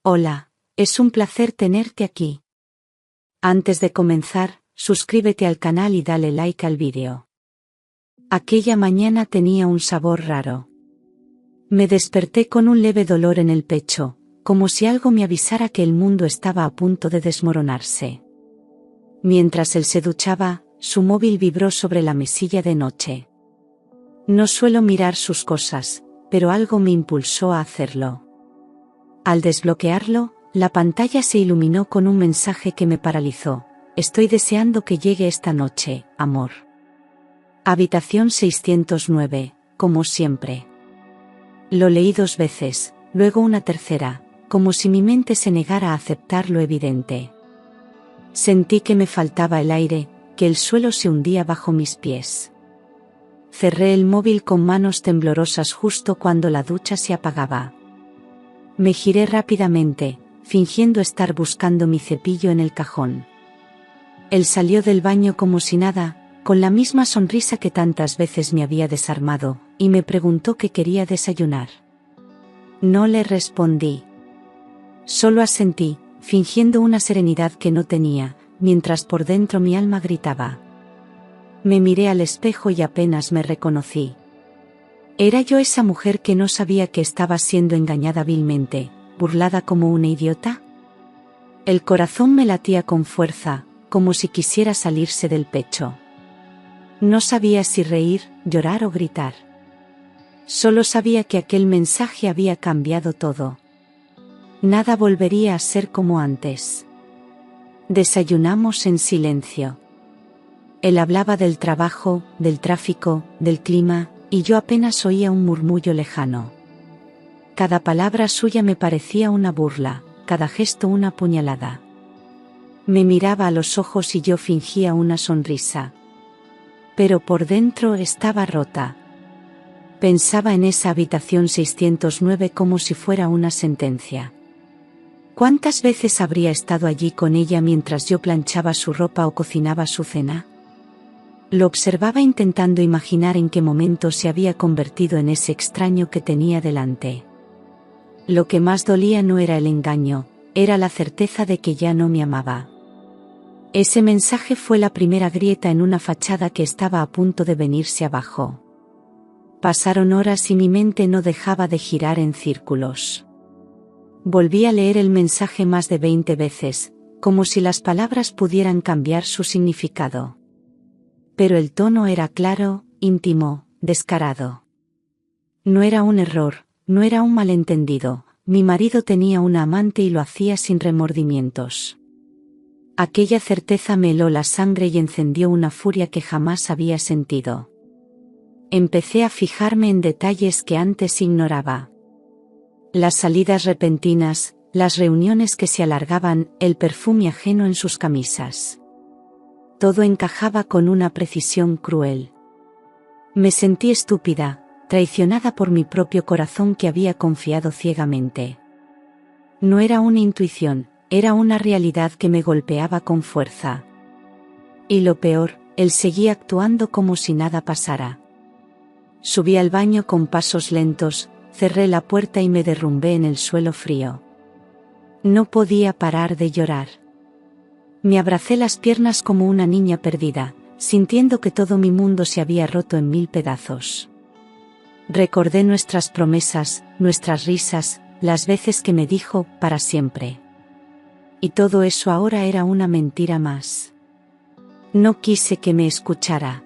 Hola, es un placer tenerte aquí. Antes de comenzar, suscríbete al canal y dale like al vídeo. Aquella mañana tenía un sabor raro. Me desperté con un leve dolor en el pecho, como si algo me avisara que el mundo estaba a punto de desmoronarse. Mientras él se duchaba, su móvil vibró sobre la mesilla de noche. No suelo mirar sus cosas, pero algo me impulsó a hacerlo. Al desbloquearlo, la pantalla se iluminó con un mensaje que me paralizó. Estoy deseando que llegue esta noche, amor. Habitación 609, como siempre. Lo leí 2 veces, luego una tercera, como si mi mente se negara a aceptar lo evidente. Sentí que me faltaba el aire, que el suelo se hundía bajo mis pies. Cerré el móvil con manos temblorosas justo cuando la ducha se apagaba. Me giré rápidamente, fingiendo estar buscando mi cepillo en el cajón. Él salió del baño como si nada, con la misma sonrisa que tantas veces me había desarmado, y me preguntó qué quería desayunar. No le respondí. Solo asentí, fingiendo una serenidad que no tenía, mientras por dentro mi alma gritaba. Me miré al espejo y apenas me reconocí. ¿Era yo esa mujer que no sabía que estaba siendo engañada vilmente, burlada como una idiota? El corazón me latía con fuerza, como si quisiera salirse del pecho. No sabía si reír, llorar o gritar. Solo sabía que aquel mensaje había cambiado todo. Nada volvería a ser como antes. Desayunamos en silencio. Él hablaba del trabajo, del tráfico, del clima, y yo apenas oía un murmullo lejano. Cada palabra suya me parecía una burla, cada gesto una puñalada. Me miraba a los ojos y yo fingía una sonrisa. Pero por dentro estaba rota. Pensaba en esa habitación 609 como si fuera una sentencia. ¿Cuántas veces habría estado allí con ella mientras yo planchaba su ropa o cocinaba su cena? Lo observaba intentando imaginar en qué momento se había convertido en ese extraño que tenía delante. Lo que más dolía no era el engaño, era la certeza de que ya no me amaba. Ese mensaje fue la primera grieta en una fachada que estaba a punto de venirse abajo. Pasaron horas y mi mente no dejaba de girar en círculos. Volví a leer el mensaje más de 20 veces, como si las palabras pudieran cambiar su significado. Pero el tono era claro, íntimo, descarado. No era un error, no era un malentendido, mi marido tenía una amante y lo hacía sin remordimientos. Aquella certeza me heló la sangre y encendió una furia que jamás había sentido. Empecé a fijarme en detalles que antes ignoraba. Las salidas repentinas, las reuniones que se alargaban, el perfume ajeno en sus camisas. Todo encajaba con una precisión cruel. Me sentí estúpida, traicionada por mi propio corazón que había confiado ciegamente. No era una intuición, era una realidad que me golpeaba con fuerza. Y lo peor, él seguía actuando como si nada pasara. Subí al baño con pasos lentos, cerré la puerta y me derrumbé en el suelo frío. No podía parar de llorar. Me abracé las piernas como una niña perdida, sintiendo que todo mi mundo se había roto en 1000 pedazos. Recordé nuestras promesas, nuestras risas, las veces que me dijo, para siempre. Y todo eso ahora era una mentira más. No quise que me escuchara.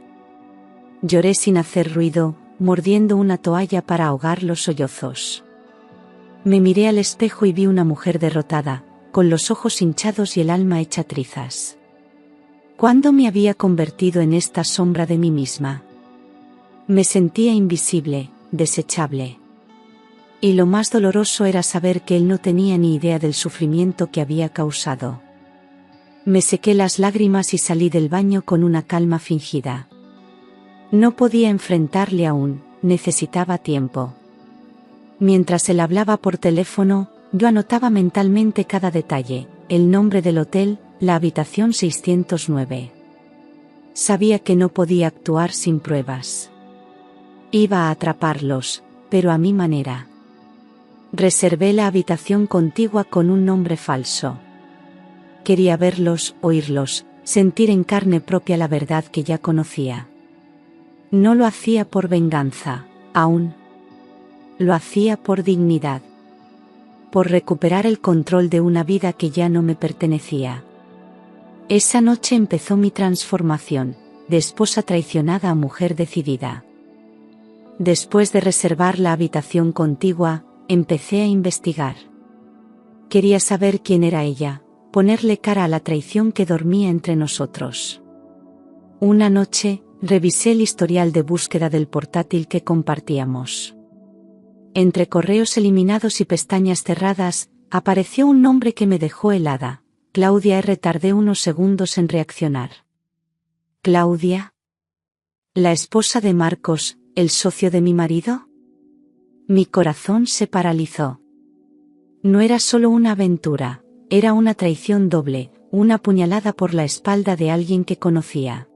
Lloré sin hacer ruido, mordiendo una toalla para ahogar los sollozos. Me miré al espejo y vi una mujer derrotada, con los ojos hinchados y el alma hecha trizas. ¿Cuándo me había convertido en esta sombra de mí misma? Me sentía invisible, desechable. Y lo más doloroso era saber que él no tenía ni idea del sufrimiento que había causado. Me sequé las lágrimas y salí del baño con una calma fingida. No podía enfrentarle aún, necesitaba tiempo. Mientras él hablaba por teléfono, yo anotaba mentalmente cada detalle, el nombre del hotel, la habitación 609. Sabía que no podía actuar sin pruebas. Iba a atraparlos, pero a mi manera. Reservé la habitación contigua con un nombre falso. Quería verlos, oírlos, sentir en carne propia la verdad que ya conocía. No lo hacía por venganza, aún. Lo hacía por dignidad. Por recuperar el control de una vida que ya no me pertenecía. Esa noche empezó mi transformación, de esposa traicionada a mujer decidida. Después de reservar la habitación contigua, empecé a investigar. Quería saber quién era ella, ponerle cara a la traición que dormía entre nosotros. Una noche, revisé el historial de búsqueda del portátil que compartíamos. Entre correos eliminados y pestañas cerradas, apareció un nombre que me dejó helada. Claudia. Tardé unos segundos en reaccionar. ¿Claudia? ¿La esposa de Marcos, el socio de mi marido? Mi corazón se paralizó. No era solo una aventura, era una traición doble, una puñalada por la espalda de alguien que conocía.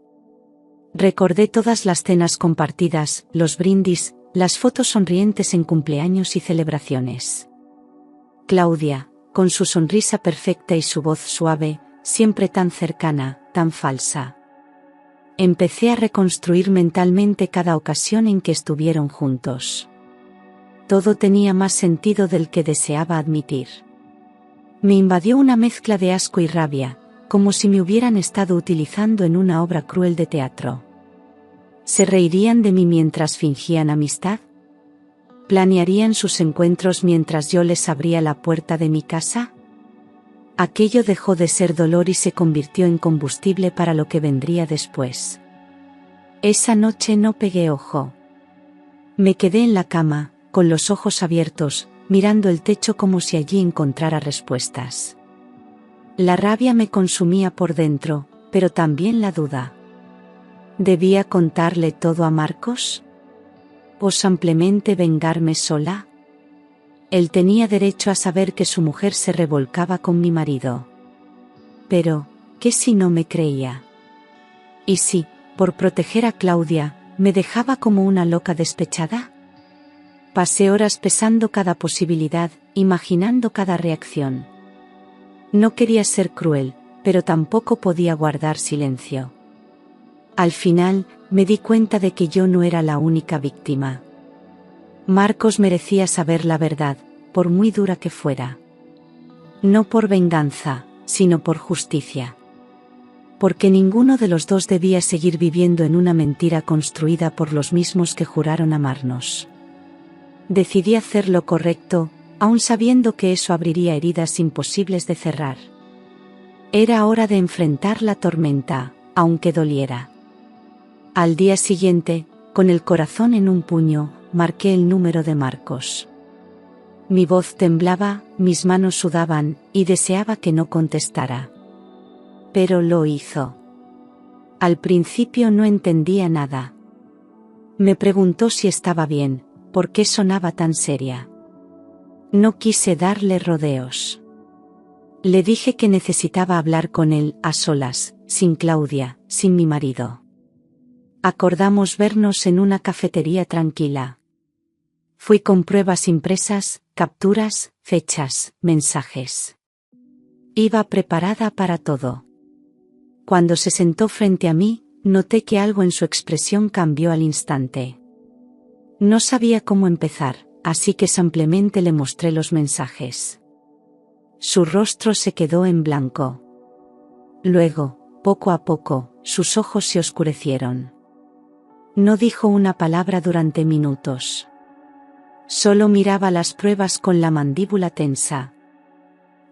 Recordé todas las cenas compartidas, los brindis, las fotos sonrientes en cumpleaños y celebraciones. Claudia, con su sonrisa perfecta y su voz suave, siempre tan cercana, tan falsa. Empecé a reconstruir mentalmente cada ocasión en que estuvieron juntos. Todo tenía más sentido del que deseaba admitir. Me invadió una mezcla de asco y rabia, como si me hubieran estado utilizando en una obra cruel de teatro. ¿Se reirían de mí mientras fingían amistad? ¿Planearían sus encuentros mientras yo les abría la puerta de mi casa? Aquello dejó de ser dolor y se convirtió en combustible para lo que vendría después. Esa noche no pegué ojo. Me quedé en la cama, con los ojos abiertos, mirando el techo como si allí encontrara respuestas. La rabia me consumía por dentro, pero también la duda. ¿Debía contarle todo a Marcos? ¿O simplemente vengarme sola? Él tenía derecho a saber que su mujer se revolcaba con mi marido. Pero, ¿qué si no me creía? ¿Y si, por proteger a Claudia, me dejaba como una loca despechada? Pasé horas pesando cada posibilidad, imaginando cada reacción. No quería ser cruel, pero tampoco podía guardar silencio. Al final, me di cuenta de que yo no era la única víctima. Marcos merecía saber la verdad, por muy dura que fuera. No por venganza, sino por justicia. Porque ninguno de los dos debía seguir viviendo en una mentira construida por los mismos que juraron amarnos. Decidí hacer lo correcto, aun sabiendo que eso abriría heridas imposibles de cerrar. Era hora de enfrentar la tormenta, aunque doliera. Al día siguiente, con el corazón en un puño, marqué el número de Marcos. Mi voz temblaba, mis manos sudaban, y deseaba que no contestara. Pero lo hizo. Al principio no entendía nada. Me preguntó si estaba bien, por qué sonaba tan seria. No quise darle rodeos. Le dije que necesitaba hablar con él, a solas, sin Claudia, sin mi marido. Acordamos vernos en una cafetería tranquila. Fui con pruebas impresas, capturas, fechas, mensajes. Iba preparada para todo. Cuando se sentó frente a mí, noté que algo en su expresión cambió al instante. No sabía cómo empezar, así que simplemente le mostré los mensajes. Su rostro se quedó en blanco. Luego, poco a poco, sus ojos se oscurecieron. No dijo una palabra durante minutos. Solo miraba las pruebas con la mandíbula tensa.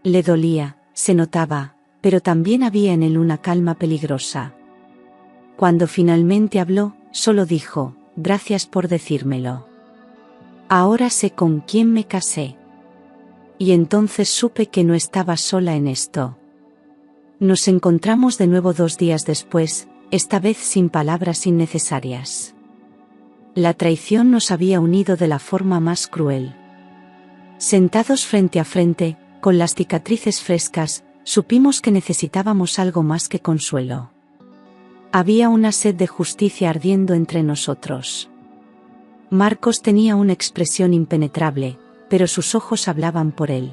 Le dolía, se notaba, pero también había en él una calma peligrosa. Cuando finalmente habló, solo dijo: «Gracias por decírmelo. Ahora sé con quién me casé». Y entonces supe que no estaba sola en esto. Nos encontramos de nuevo 2 días después, esta vez sin palabras innecesarias. La traición nos había unido de la forma más cruel. Sentados frente a frente, con las cicatrices frescas, supimos que necesitábamos algo más que consuelo. Había una sed de justicia ardiendo entre nosotros. Marcos tenía una expresión impenetrable, pero sus ojos hablaban por él.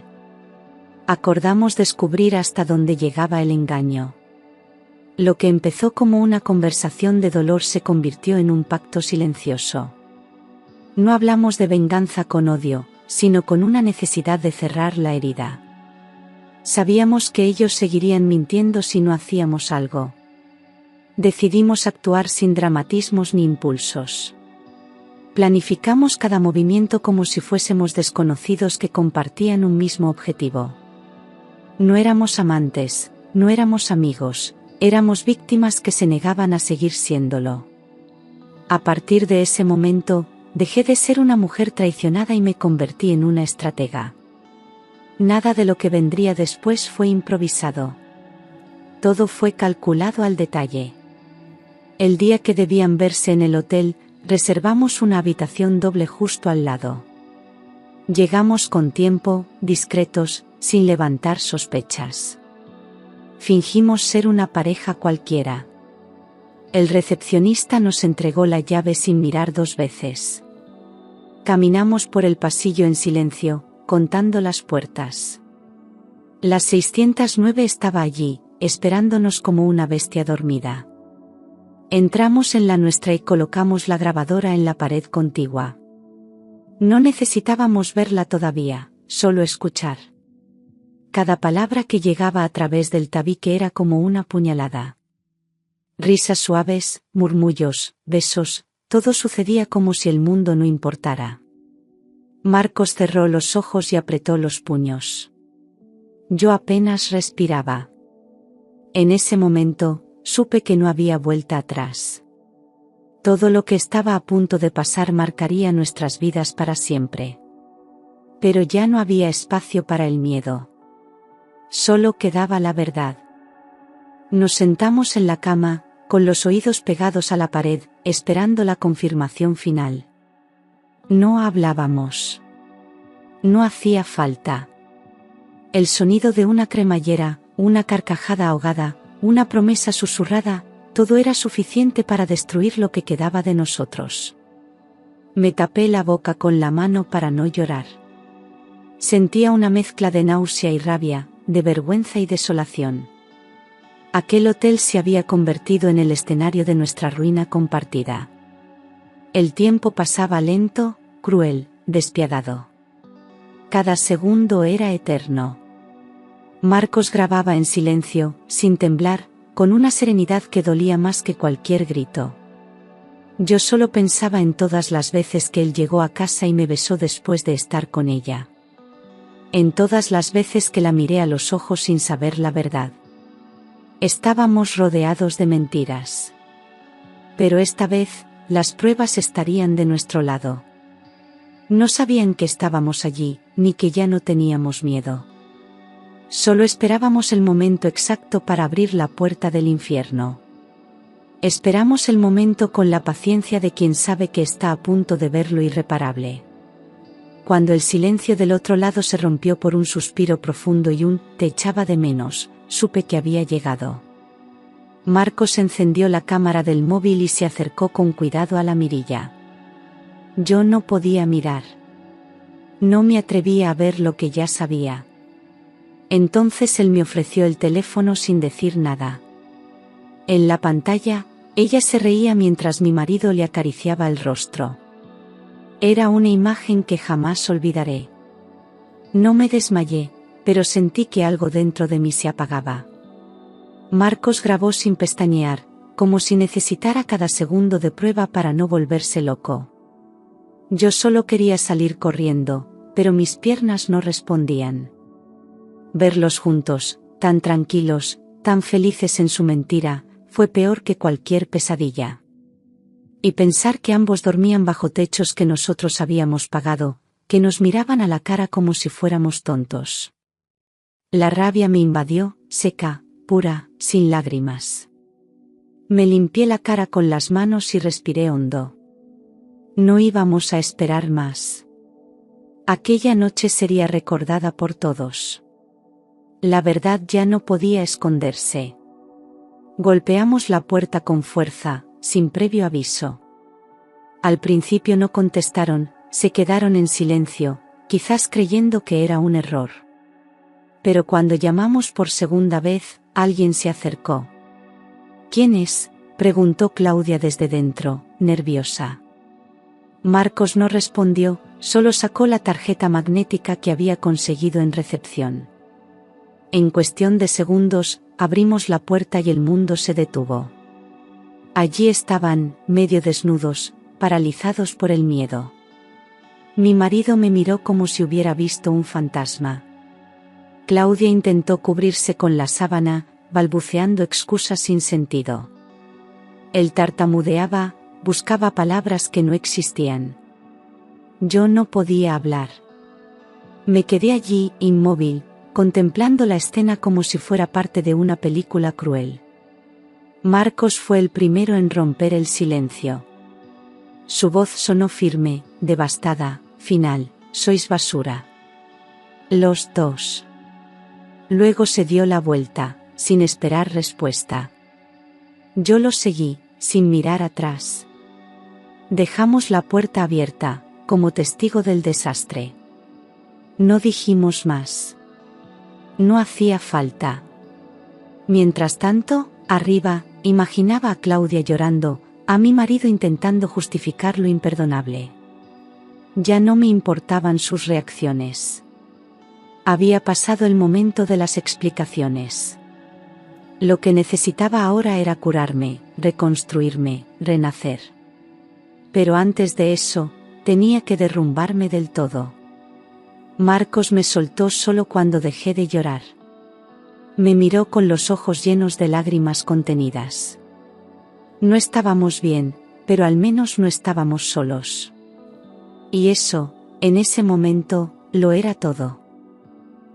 Acordamos descubrir hasta dónde llegaba el engaño. Lo que empezó como una conversación de dolor se convirtió en un pacto silencioso. No hablamos de venganza con odio, sino con una necesidad de cerrar la herida. Sabíamos que ellos seguirían mintiendo si no hacíamos algo. Decidimos actuar sin dramatismos ni impulsos. Planificamos cada movimiento como si fuésemos desconocidos que compartían un mismo objetivo. No éramos amantes, no éramos amigos, éramos víctimas que se negaban a seguir siéndolo. A partir de ese momento, dejé de ser una mujer traicionada y me convertí en una estratega. Nada de lo que vendría después fue improvisado. Todo fue calculado al detalle. El día que debían verse en el hotel, reservamos una habitación doble justo al lado. Llegamos con tiempo, discretos, sin levantar sospechas. Fingimos ser una pareja cualquiera. El recepcionista nos entregó la llave sin mirar 2 veces. Caminamos por el pasillo en silencio, contando las puertas. La 609 estaba allí, esperándonos como una bestia dormida. Entramos en la nuestra y colocamos la grabadora en la pared contigua. No necesitábamos verla todavía, solo escuchar. Cada palabra que llegaba a través del tabique era como una puñalada. Risas suaves, murmullos, besos, todo sucedía como si el mundo no importara. Marcos cerró los ojos y apretó los puños. Yo apenas respiraba. En ese momento, supe que no había vuelta atrás. Todo lo que estaba a punto de pasar marcaría nuestras vidas para siempre. Pero ya no había espacio para el miedo. Solo quedaba la verdad. Nos sentamos en la cama, con los oídos pegados a la pared, esperando la confirmación final. No hablábamos. No hacía falta. El sonido de una cremallera, una carcajada ahogada, una promesa susurrada, todo era suficiente para destruir lo que quedaba de nosotros. Me tapé la boca con la mano para no llorar. Sentía una mezcla de náusea y rabia, de vergüenza y desolación. Aquel hotel se había convertido en el escenario de nuestra ruina compartida. El tiempo pasaba lento, cruel, despiadado. Cada segundo era eterno. Marcos grababa en silencio, sin temblar, con una serenidad que dolía más que cualquier grito. Yo solo pensaba en todas las veces que él llegó a casa y me besó después de estar con ella. En todas las veces que la miré a los ojos sin saber la verdad. Estábamos rodeados de mentiras. Pero esta vez, las pruebas estarían de nuestro lado. No sabían que estábamos allí, ni que ya no teníamos miedo. Solo esperábamos el momento exacto para abrir la puerta del infierno. Esperamos el momento con la paciencia de quien sabe que está a punto de ver lo irreparable. Cuando el silencio del otro lado se rompió por un suspiro profundo y un "te echaba de menos", supe que había llegado. Marcos encendió la cámara del móvil y se acercó con cuidado a la mirilla. Yo no podía mirar. No me atrevía a ver lo que ya sabía. Entonces él me ofreció el teléfono sin decir nada. En la pantalla, ella se reía mientras mi marido le acariciaba el rostro. Era una imagen que jamás olvidaré. No me desmayé, pero sentí que algo dentro de mí se apagaba. Marcos grabó sin pestañear, como si necesitara cada segundo de prueba para no volverse loco. Yo solo quería salir corriendo, pero mis piernas no respondían. Verlos juntos, tan tranquilos, tan felices en su mentira, fue peor que cualquier pesadilla. Y pensar que ambos dormían bajo techos que nosotros habíamos pagado, que nos miraban a la cara como si fuéramos tontos. La rabia me invadió, seca, pura, sin lágrimas. Me limpié la cara con las manos y respiré hondo. No íbamos a esperar más. Aquella noche sería recordada por todos. La verdad ya no podía esconderse. Golpeamos la puerta con fuerza, sin previo aviso. Al principio no contestaron, se quedaron en silencio, quizás creyendo que era un error. Pero cuando llamamos por segunda vez, alguien se acercó. ¿Quién es?, preguntó Claudia desde dentro, nerviosa. Marcos no respondió, solo sacó la tarjeta magnética que había conseguido en recepción. En cuestión de segundos, abrimos la puerta y el mundo se detuvo. Allí estaban, medio desnudos, paralizados por el miedo. Mi marido me miró como si hubiera visto un fantasma. Claudia intentó cubrirse con la sábana, balbuceando excusas sin sentido. Él tartamudeaba, buscaba palabras que no existían. Yo no podía hablar. Me quedé allí, inmóvil, contemplando la escena como si fuera parte de una película cruel. Marcos fue el primero en romper el silencio. Su voz sonó firme, devastada, final: sois basura. Los dos. Luego se dio la vuelta, sin esperar respuesta. Yo lo seguí, sin mirar atrás. Dejamos la puerta abierta, como testigo del desastre. No dijimos más. No hacía falta. Mientras tanto, arriba, imaginaba a Claudia llorando, a mi marido intentando justificar lo imperdonable. Ya no me importaban sus reacciones. Había pasado el momento de las explicaciones. Lo que necesitaba ahora era curarme, reconstruirme, renacer. Pero antes de eso, tenía que derrumbarme del todo. Marcos me soltó solo cuando dejé de llorar. Me miró con los ojos llenos de lágrimas contenidas. No estábamos bien, pero al menos no estábamos solos. Y eso, en ese momento, lo era todo.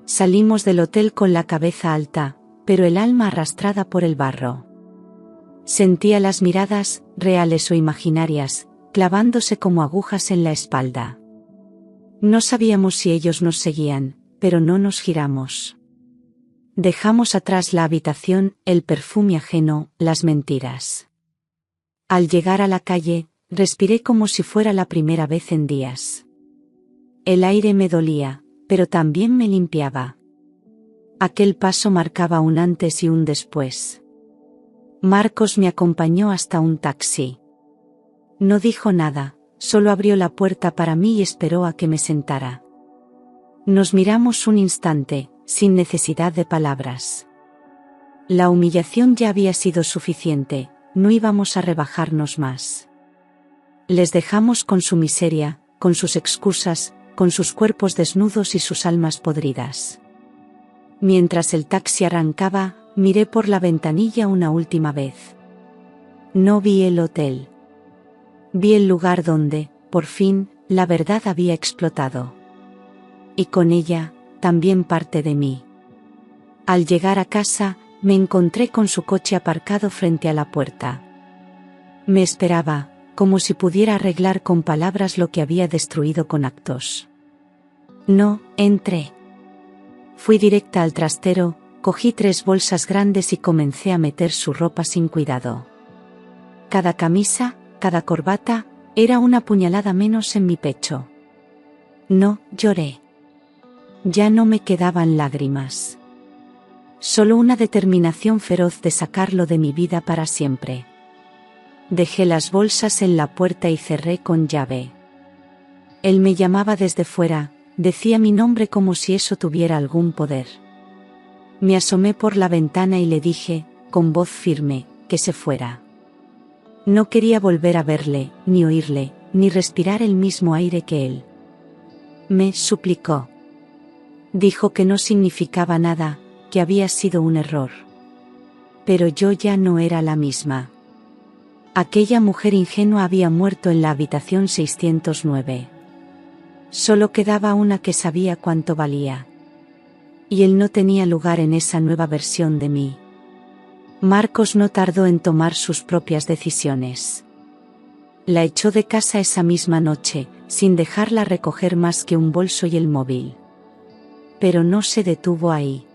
Salimos del hotel con la cabeza alta, pero el alma arrastrada por el barro. Sentía las miradas, reales o imaginarias, clavándose como agujas en la espalda. No sabíamos si ellos nos seguían, pero no nos giramos. Dejamos atrás la habitación, el perfume ajeno, las mentiras. Al llegar a la calle, respiré como si fuera la primera vez en días. El aire me dolía, pero también me limpiaba. Aquel paso marcaba un antes y un después. Marcos me acompañó hasta un taxi. No dijo nada, solo abrió la puerta para mí y esperó a que me sentara. Nos miramos un instante, sin necesidad de palabras. La humillación ya había sido suficiente, no íbamos a rebajarnos más. Les dejamos con su miseria, con sus excusas, con sus cuerpos desnudos y sus almas podridas. Mientras el taxi arrancaba, miré por la ventanilla una última vez. No vi el hotel. Vi el lugar donde, por fin, la verdad había explotado. Y con ella, también parte de mí. Al llegar a casa, me encontré con su coche aparcado frente a la puerta. Me esperaba, como si pudiera arreglar con palabras lo que había destruido con actos. No, entré. Fui directa al trastero, cogí 3 bolsas grandes y comencé a meter su ropa sin cuidado. Cada camisa, cada corbata, era una puñalada menos en mi pecho. No, lloré. Ya no me quedaban lágrimas. Solo una determinación feroz de sacarlo de mi vida para siempre. Dejé las bolsas en la puerta y cerré con llave. Él me llamaba desde fuera, decía mi nombre como si eso tuviera algún poder. Me asomé por la ventana y le dije, con voz firme, que se fuera. No quería volver a verle, ni oírle, ni respirar el mismo aire que él. Me suplicó. Dijo que no significaba nada, que había sido un error. Pero yo ya no era la misma. Aquella mujer ingenua había muerto en la habitación 609. Solo quedaba una que sabía cuánto valía. Y él no tenía lugar en esa nueva versión de mí. Marcos no tardó en tomar sus propias decisiones. La echó de casa esa misma noche, sin dejarla recoger más que un bolso y el móvil. Pero no se detuvo ahí.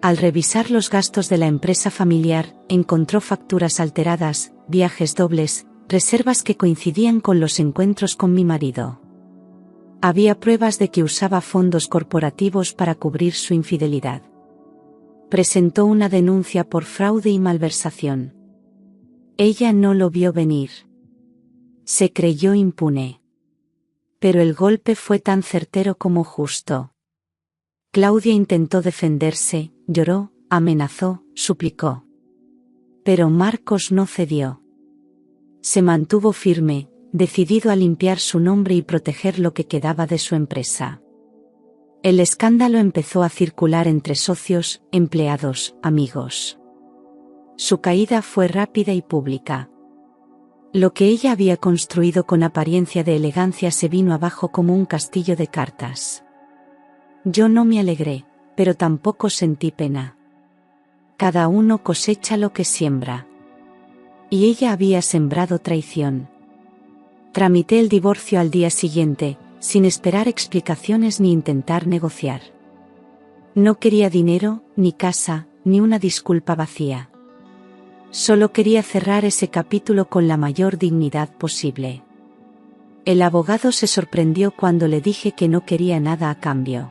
Al revisar los gastos de la empresa familiar, encontró facturas alteradas, viajes dobles, reservas que coincidían con los encuentros con mi marido. Había pruebas de que usaba fondos corporativos para cubrir su infidelidad. Presentó una denuncia por fraude y malversación. Ella no lo vio venir. Se creyó impune. Pero el golpe fue tan certero como justo. Claudia intentó defenderse, lloró, amenazó, suplicó. Pero Marcos no cedió. Se mantuvo firme, decidido a limpiar su nombre y proteger lo que quedaba de su empresa. El escándalo empezó a circular entre socios, empleados, amigos. Su caída fue rápida y pública. Lo que ella había construido con apariencia de elegancia se vino abajo como un castillo de cartas. Yo no me alegré, pero tampoco sentí pena. Cada uno cosecha lo que siembra. Y ella había sembrado traición. Tramité el divorcio al día siguiente, sin esperar explicaciones ni intentar negociar. No quería dinero, ni casa, ni una disculpa vacía. Solo quería cerrar ese capítulo con la mayor dignidad posible. El abogado se sorprendió cuando le dije que no quería nada a cambio.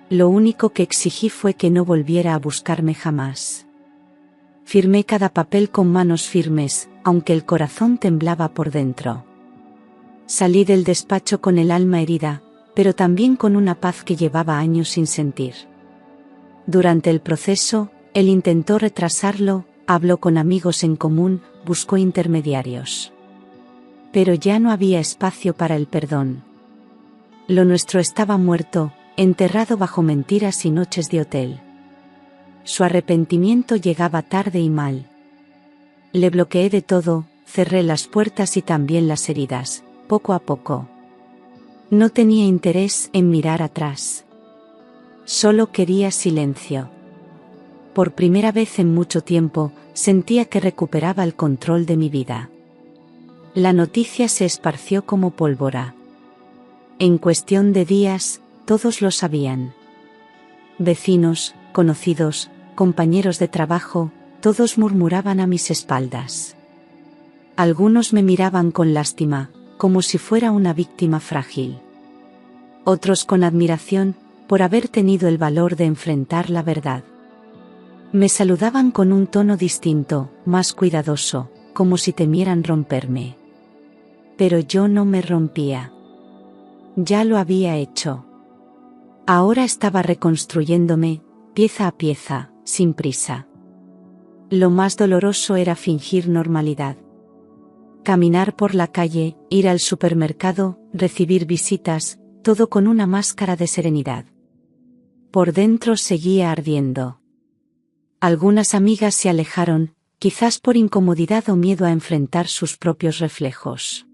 Lo único que exigí fue que no volviera a buscarme jamás. Firmé cada papel con manos firmes, aunque el corazón temblaba por dentro. Salí del despacho con el alma herida, pero también con una paz que llevaba años sin sentir. Durante el proceso, él intentó retrasarlo, habló con amigos en común, buscó intermediarios. Pero ya no había espacio para el perdón. Lo nuestro estaba muerto, enterrado bajo mentiras y noches de hotel. Su arrepentimiento llegaba tarde y mal. Le bloqueé de todo, cerré las puertas y también las heridas, poco a poco. No tenía interés en mirar atrás. Solo quería silencio. Por primera vez en mucho tiempo, sentía que recuperaba el control de mi vida. La noticia se esparció como pólvora. En cuestión de días, todos lo sabían. Vecinos, conocidos, compañeros de trabajo, todos murmuraban a mis espaldas. Algunos me miraban con lástima, como si fuera una víctima frágil. Otros con admiración, por haber tenido el valor de enfrentar la verdad. Me saludaban con un tono distinto, más cuidadoso, como si temieran romperme. Pero yo no me rompía. Ya lo había hecho. Ahora estaba reconstruyéndome, pieza a pieza, sin prisa. Lo más doloroso era fingir normalidad. Caminar por la calle, ir al supermercado, recibir visitas, todo con una máscara de serenidad. Por dentro seguía ardiendo. Algunas amigas se alejaron, quizás por incomodidad o miedo a enfrentar sus propios reflejos.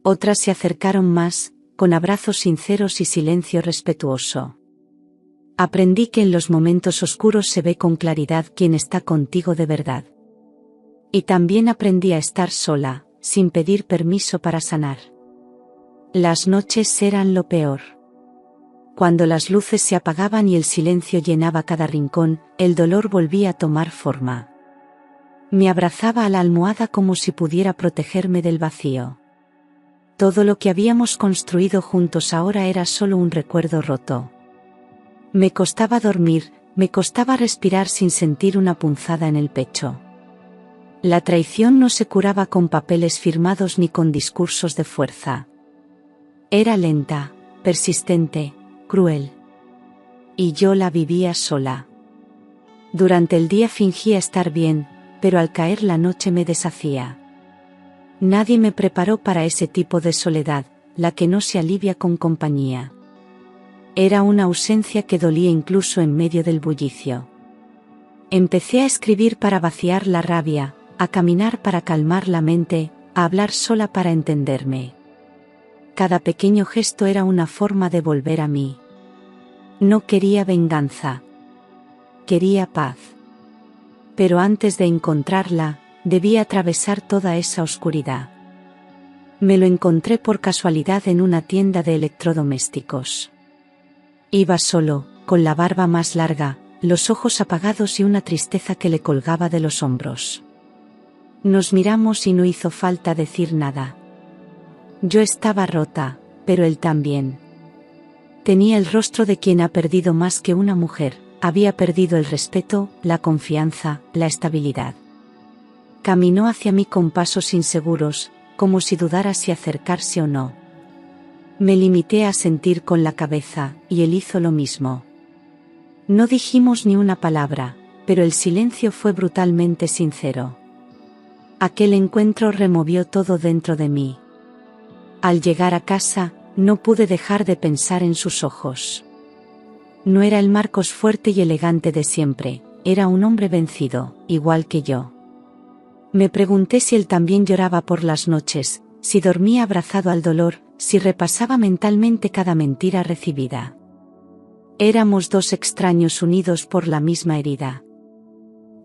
Otras se acercaron más, con abrazos sinceros y silencio respetuoso. Aprendí que en los momentos oscuros se ve con claridad quién está contigo de verdad. Y también aprendí a estar sola, sin pedir permiso para sanar. Las noches eran lo peor. Cuando las luces se apagaban y el silencio llenaba cada rincón, el dolor volvía a tomar forma. Me abrazaba a la almohada como si pudiera protegerme del vacío. Todo lo que habíamos construido juntos ahora era solo un recuerdo roto. Me costaba dormir, me costaba respirar sin sentir una punzada en el pecho. La traición no se curaba con papeles firmados ni con discursos de fuerza. Era lenta, persistente, cruel. Y yo la vivía sola. Durante el día fingía estar bien, pero al caer la noche me deshacía. Nadie me preparó para ese tipo de soledad, la que no se alivia con compañía. Era una ausencia que dolía incluso en medio del bullicio. Empecé a escribir para vaciar la rabia, a caminar para calmar la mente, a hablar sola para entenderme. Cada pequeño gesto era una forma de volver a mí. No quería venganza. Quería paz. Pero antes de encontrarla, debía atravesar toda esa oscuridad. Me lo encontré por casualidad en una tienda de electrodomésticos. Iba solo, con la barba más larga, los ojos apagados y una tristeza que le colgaba de los hombros. Nos miramos y no hizo falta decir nada. Yo estaba rota, pero él también. Tenía el rostro de quien ha perdido más que una mujer, había perdido el respeto, la confianza, la estabilidad. Caminó hacia mí con pasos inseguros, como si dudara si acercarse o no. Me limité a sentir con la cabeza, y él hizo lo mismo. No dijimos ni una palabra, pero el silencio fue brutalmente sincero. Aquel encuentro removió todo dentro de mí. Al llegar a casa, no pude dejar de pensar en sus ojos. No era el Marcos fuerte y elegante de siempre, era un hombre vencido, igual que yo. Me pregunté si él también lloraba por las noches, si dormía abrazado al dolor, si repasaba mentalmente cada mentira recibida. Éramos dos extraños unidos por la misma herida.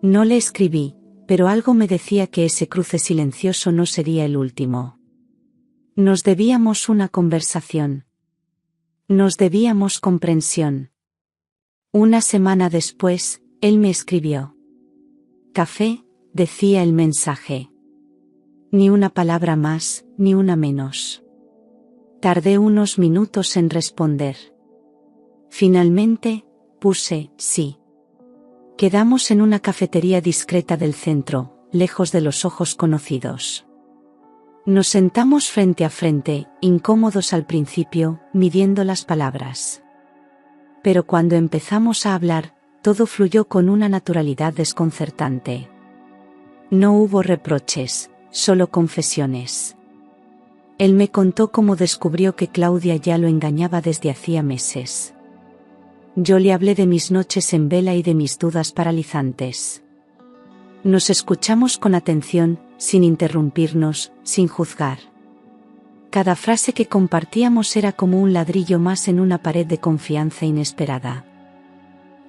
No le escribí, pero algo me decía que ese cruce silencioso no sería el último. Nos debíamos una conversación. Nos debíamos comprensión. Una semana después, él me escribió. Café, decía el mensaje. Ni una palabra más, ni una menos. Tardé unos minutos en responder. Finalmente, puse sí. Quedamos en una cafetería discreta del centro, lejos de los ojos conocidos. Nos sentamos frente a frente, incómodos al principio, midiendo las palabras. Pero cuando empezamos a hablar, todo fluyó con una naturalidad desconcertante. No hubo reproches, solo confesiones. Él me contó cómo descubrió que Claudia ya lo engañaba desde hacía meses. Yo le hablé de mis noches en vela y de mis dudas paralizantes. Nos escuchamos con atención, sin interrumpirnos, sin juzgar. Cada frase que compartíamos era como un ladrillo más en una pared de confianza inesperada.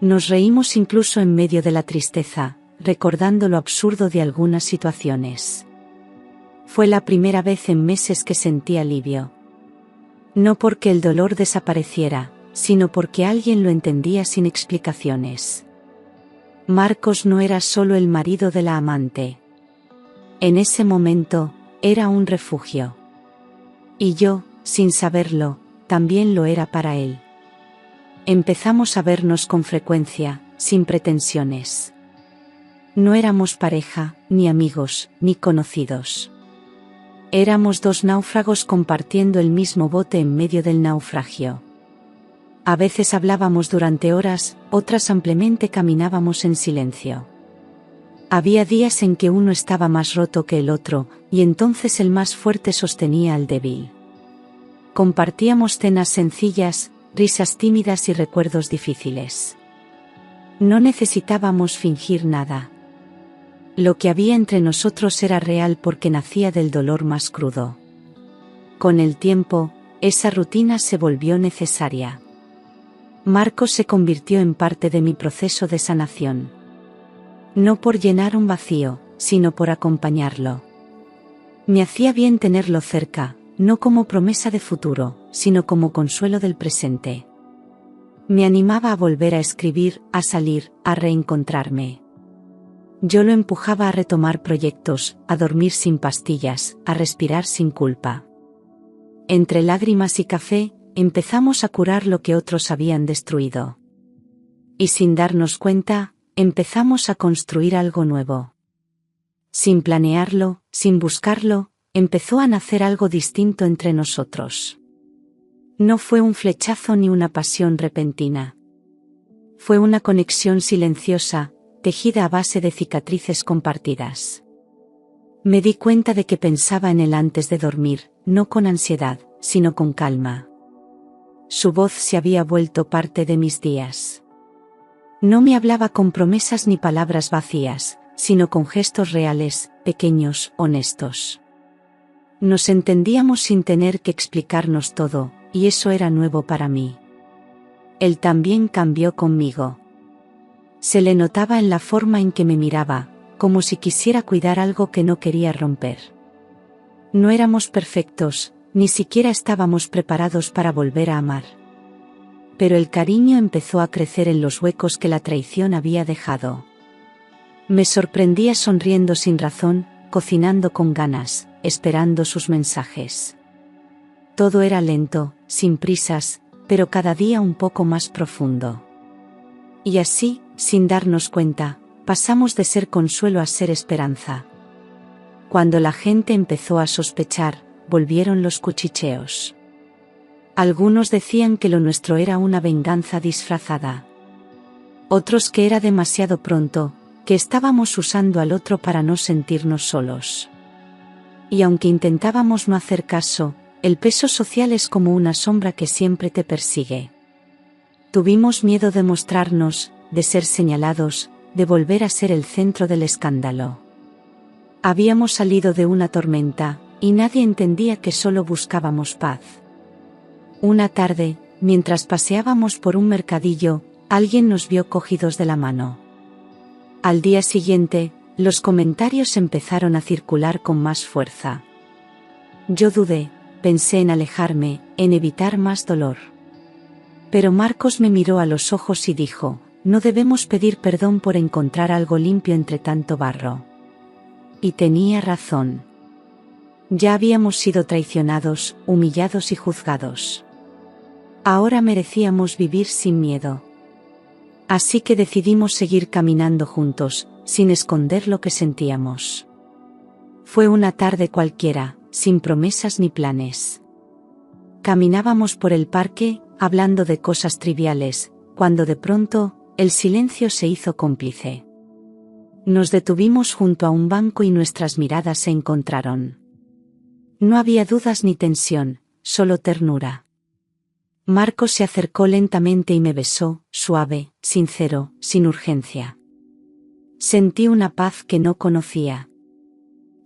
Nos reímos incluso en medio de la tristeza, recordando lo absurdo de algunas situaciones. Fue la primera vez en meses que sentí alivio. No porque el dolor desapareciera, sino porque alguien lo entendía sin explicaciones. Marcos no era solo el marido de la amante. En ese momento, era un refugio. Y yo, sin saberlo, también lo era para él. Empezamos a vernos con frecuencia, sin pretensiones. No éramos pareja, ni amigos, ni conocidos. Éramos dos náufragos compartiendo el mismo bote en medio del naufragio. A veces hablábamos durante horas, otras ampliamente caminábamos en silencio. Había días en que uno estaba más roto que el otro, y entonces el más fuerte sostenía al débil. Compartíamos cenas sencillas, risas tímidas y recuerdos difíciles. No necesitábamos fingir nada. Lo que había entre nosotros era real porque nacía del dolor más crudo. Con el tiempo, esa rutina se volvió necesaria. Marcos se convirtió en parte de mi proceso de sanación. No por llenar un vacío, sino por acompañarlo. Me hacía bien tenerlo cerca, no como promesa de futuro, sino como consuelo del presente. Me animaba a volver a escribir, a salir, a reencontrarme. Yo lo empujaba a retomar proyectos, a dormir sin pastillas, a respirar sin culpa. Entre lágrimas y café, empezamos a curar lo que otros habían destruido. Y sin darnos cuenta, empezamos a construir algo nuevo. Sin planearlo, sin buscarlo, empezó a nacer algo distinto entre nosotros. No fue un flechazo ni una pasión repentina. Fue una conexión silenciosa, tejida a base de cicatrices compartidas. Me di cuenta de que pensaba en él antes de dormir, no con ansiedad, sino con calma. Su voz se había vuelto parte de mis días. No me hablaba con promesas ni palabras vacías, sino con gestos reales, pequeños, honestos. Nos entendíamos sin tener que explicarnos todo, y eso era nuevo para mí. Él también cambió conmigo. Se le notaba en la forma en que me miraba, como si quisiera cuidar algo que no quería romper. No éramos perfectos, ni siquiera estábamos preparados para volver a amar. Pero el cariño empezó a crecer en los huecos que la traición había dejado. Me sorprendía sonriendo sin razón, cocinando con ganas, esperando sus mensajes. Todo era lento, sin prisas, pero cada día un poco más profundo. Y así, sin darnos cuenta, pasamos de ser consuelo a ser esperanza. Cuando la gente empezó a sospechar, volvieron los cuchicheos. Algunos decían que lo nuestro era una venganza disfrazada. Otros que era demasiado pronto, que estábamos usando al otro para no sentirnos solos. Y aunque intentábamos no hacer caso, el peso social es como una sombra que siempre te persigue. Tuvimos miedo de mostrarnos, de ser señalados, de volver a ser el centro del escándalo. Habíamos salido de una tormenta, y nadie entendía que solo buscábamos paz. Una tarde, mientras paseábamos por un mercadillo, alguien nos vio cogidos de la mano. Al día siguiente, los comentarios empezaron a circular con más fuerza. Yo dudé, pensé en alejarme, en evitar más dolor. Pero Marcos me miró a los ojos y dijo, no debemos pedir perdón por encontrar algo limpio entre tanto barro. Y tenía razón. Ya habíamos sido traicionados, humillados y juzgados. Ahora merecíamos vivir sin miedo. Así que decidimos seguir caminando juntos, sin esconder lo que sentíamos. Fue una tarde cualquiera, sin promesas ni planes. Caminábamos por el parque, hablando de cosas triviales, cuando de pronto, el silencio se hizo cómplice. Nos detuvimos junto a un banco y nuestras miradas se encontraron. No había dudas ni tensión, solo ternura. Marcos se acercó lentamente y me besó, suave, sincero, sin urgencia. Sentí una paz que no conocía.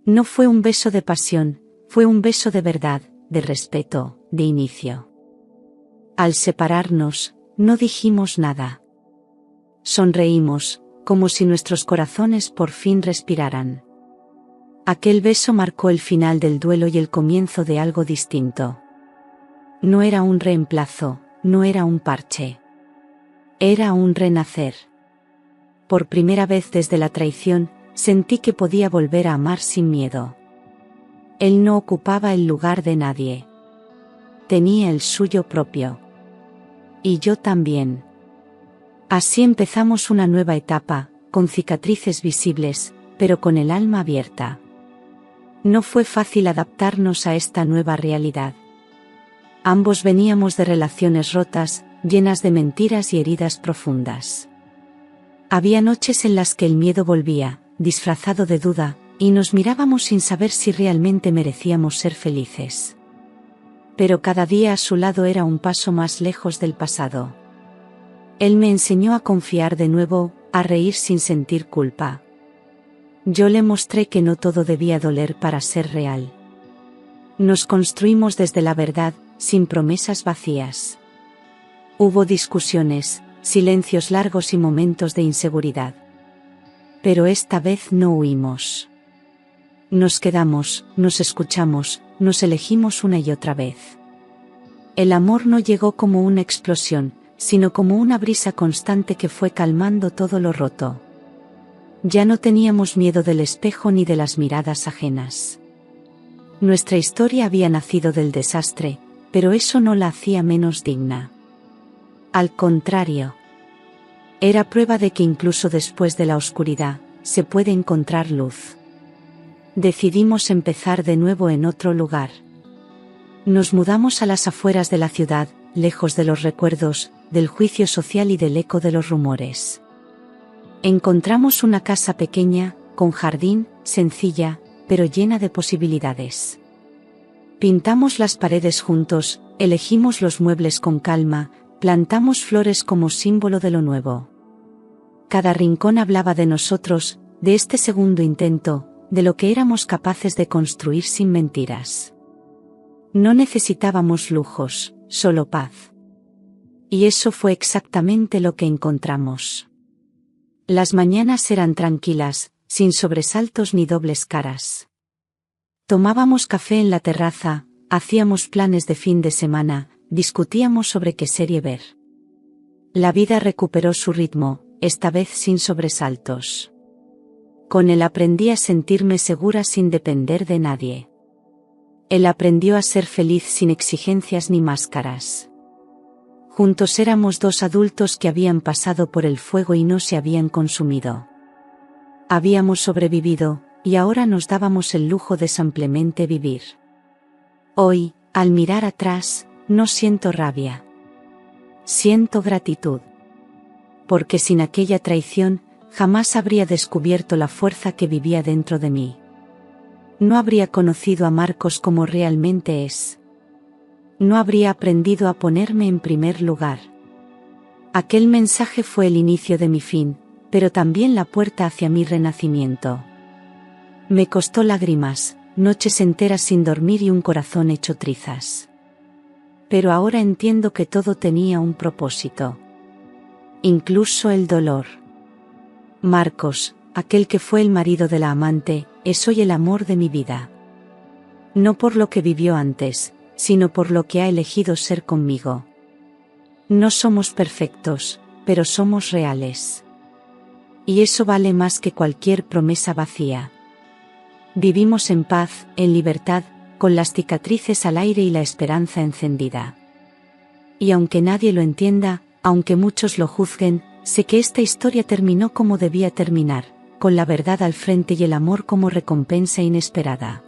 No fue un beso de pasión, fue un beso de verdad, de respeto, de inicio. Al separarnos, no dijimos nada. Sonreímos, como si nuestros corazones por fin respiraran. Aquel beso marcó el final del duelo y el comienzo de algo distinto. No era un reemplazo, no era un parche. Era un renacer. Por primera vez desde la traición, sentí que podía volver a amar sin miedo. Él no ocupaba el lugar de nadie. Tenía el suyo propio. Y yo también. Así empezamos una nueva etapa, con cicatrices visibles, pero con el alma abierta. No fue fácil adaptarnos a esta nueva realidad. Ambos veníamos de relaciones rotas, llenas de mentiras y heridas profundas. Había noches en las que el miedo volvía, disfrazado de duda, y nos mirábamos sin saber si realmente merecíamos ser felices. Pero cada día a su lado era un paso más lejos del pasado. Él me enseñó a confiar de nuevo, a reír sin sentir culpa. Yo le mostré que no todo debía doler para ser real. Nos construimos desde la verdad, sin promesas vacías. Hubo discusiones, silencios largos y momentos de inseguridad. Pero esta vez no huimos. Nos quedamos, nos escuchamos, nos elegimos una y otra vez. El amor no llegó como una explosión, sino como una brisa constante que fue calmando todo lo roto. Ya no teníamos miedo del espejo ni de las miradas ajenas. Nuestra historia había nacido del desastre, pero eso no la hacía menos digna. Al contrario. Era prueba de que incluso después de la oscuridad, se puede encontrar luz. Decidimos empezar de nuevo en otro lugar. Nos mudamos a las afueras de la ciudad, lejos de los recuerdos, del juicio social y del eco de los rumores. Encontramos una casa pequeña, con jardín, sencilla, pero llena de posibilidades. Pintamos las paredes juntos, elegimos los muebles con calma, plantamos flores como símbolo de lo nuevo. Cada rincón hablaba de nosotros, de este segundo intento, de lo que éramos capaces de construir sin mentiras. No necesitábamos lujos, solo paz. Y eso fue exactamente lo que encontramos. Las mañanas eran tranquilas, sin sobresaltos ni dobles caras. Tomábamos café en la terraza, hacíamos planes de fin de semana, discutíamos sobre qué serie ver. La vida recuperó su ritmo, esta vez sin sobresaltos. Con él aprendí a sentirme segura sin depender de nadie. Él aprendió a ser feliz sin exigencias ni máscaras. Juntos éramos dos adultos que habían pasado por el fuego y no se habían consumido. Habíamos sobrevivido, y ahora nos dábamos el lujo de simplemente vivir. Hoy, al mirar atrás, no siento rabia. Siento gratitud. Porque sin aquella traición, jamás habría descubierto la fuerza que vivía dentro de mí. No habría conocido a Marcos como realmente es. No habría aprendido a ponerme en primer lugar. Aquel mensaje fue el inicio de mi fin, pero también la puerta hacia mi renacimiento. Me costó lágrimas, noches enteras sin dormir y un corazón hecho trizas. Pero ahora entiendo que todo tenía un propósito. Incluso el dolor. Marcos, aquel que fue el marido de la amante, es hoy el amor de mi vida. No por lo que vivió antes, sino por lo que ha elegido ser conmigo. No somos perfectos, pero somos reales. Y eso vale más que cualquier promesa vacía. Vivimos en paz, en libertad, con las cicatrices al aire y la esperanza encendida. Y aunque nadie lo entienda, aunque muchos lo juzguen, sé que esta historia terminó como debía terminar, con la verdad al frente y el amor como recompensa inesperada.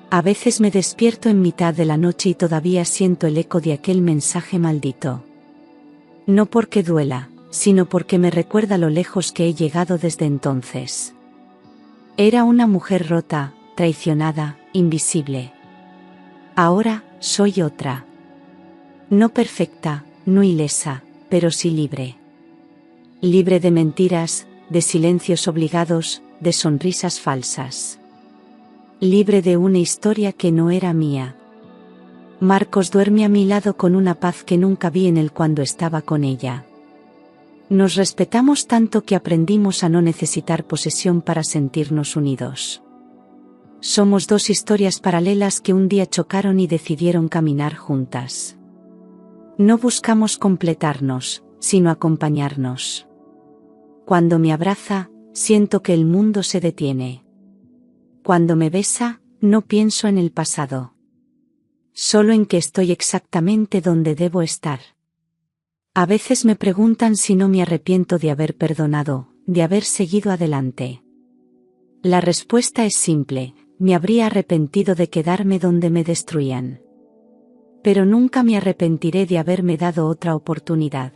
A veces me despierto en mitad de la noche y todavía siento el eco de aquel mensaje maldito. No porque duela, sino porque me recuerda lo lejos que he llegado desde entonces. Era una mujer rota, traicionada, invisible. Ahora, soy otra. No perfecta, no ilesa, pero sí libre. Libre de mentiras, de silencios obligados, de sonrisas falsas. Libre de una historia que no era mía. Marcos duerme a mi lado con una paz que nunca vi en él cuando estaba con ella. Nos respetamos tanto que aprendimos a no necesitar posesión para sentirnos unidos. Somos dos historias paralelas que un día chocaron y decidieron caminar juntas. No buscamos completarnos, sino acompañarnos. Cuando me abraza, siento que el mundo se detiene. Cuando me besa, no pienso en el pasado. Solo en que estoy exactamente donde debo estar. A veces me preguntan si no me arrepiento de haber perdonado, de haber seguido adelante. La respuesta es simple, me habría arrepentido de quedarme donde me destruían. Pero nunca me arrepentiré de haberme dado otra oportunidad.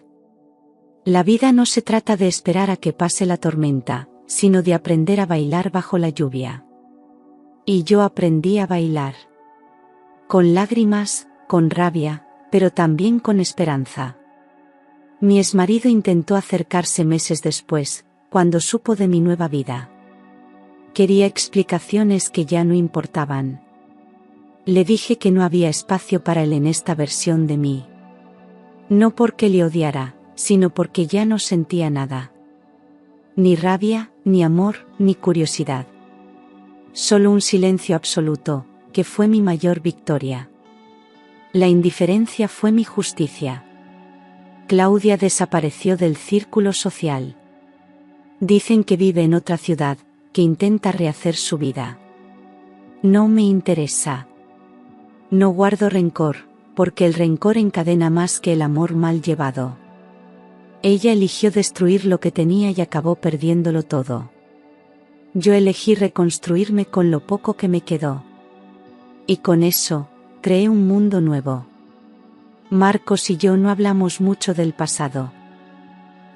La vida no se trata de esperar a que pase la tormenta, sino de aprender a bailar bajo la lluvia. Y yo aprendí a bailar. Con lágrimas, con rabia, pero también con esperanza. Mi exmarido intentó acercarse meses después, cuando supo de mi nueva vida. Quería explicaciones que ya no importaban. Le dije que no había espacio para él en esta versión de mí. No porque le odiara, sino porque ya no sentía nada. Ni rabia, ni amor, ni curiosidad. Solo un silencio absoluto, que fue mi mayor victoria. La indiferencia fue mi justicia. Claudia desapareció del círculo social. Dicen que vive en otra ciudad, que intenta rehacer su vida. No me interesa. No guardo rencor, porque el rencor encadena más que el amor mal llevado. Ella eligió destruir lo que tenía y acabó perdiéndolo todo. Yo elegí reconstruirme con lo poco que me quedó. Y con eso, creé un mundo nuevo. Marcos y yo no hablamos mucho del pasado.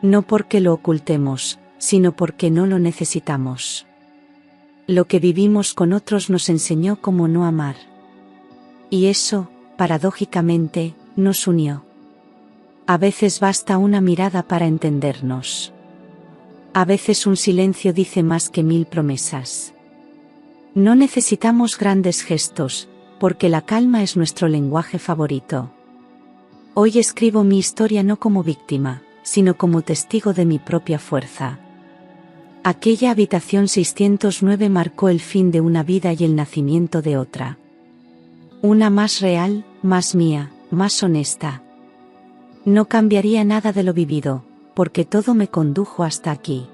No porque lo ocultemos, sino porque no lo necesitamos. Lo que vivimos con otros nos enseñó cómo no amar. Y eso, paradójicamente, nos unió. A veces basta una mirada para entendernos. A veces un silencio dice más que 1000 promesas. No necesitamos grandes gestos, porque la calma es nuestro lenguaje favorito. Hoy escribo mi historia no como víctima, sino como testigo de mi propia fuerza. Aquella habitación 609 marcó el fin de una vida y el nacimiento de otra. Una más real, más mía, más honesta. No cambiaría nada de lo vivido, porque todo me condujo hasta aquí.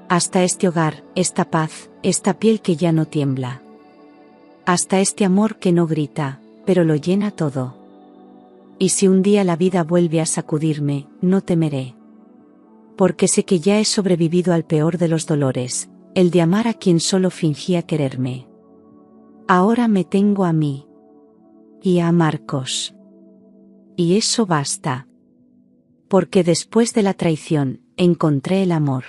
Hasta este hogar, esta paz, esta piel que ya no tiembla. Hasta este amor que no grita, pero lo llena todo. Y si un día la vida vuelve a sacudirme, no temeré. Porque sé que ya he sobrevivido al peor de los dolores, el de amar a quien solo fingía quererme. Ahora me tengo a mí. Y a Marcos. Y eso basta. Porque después de la traición, encontré el amor.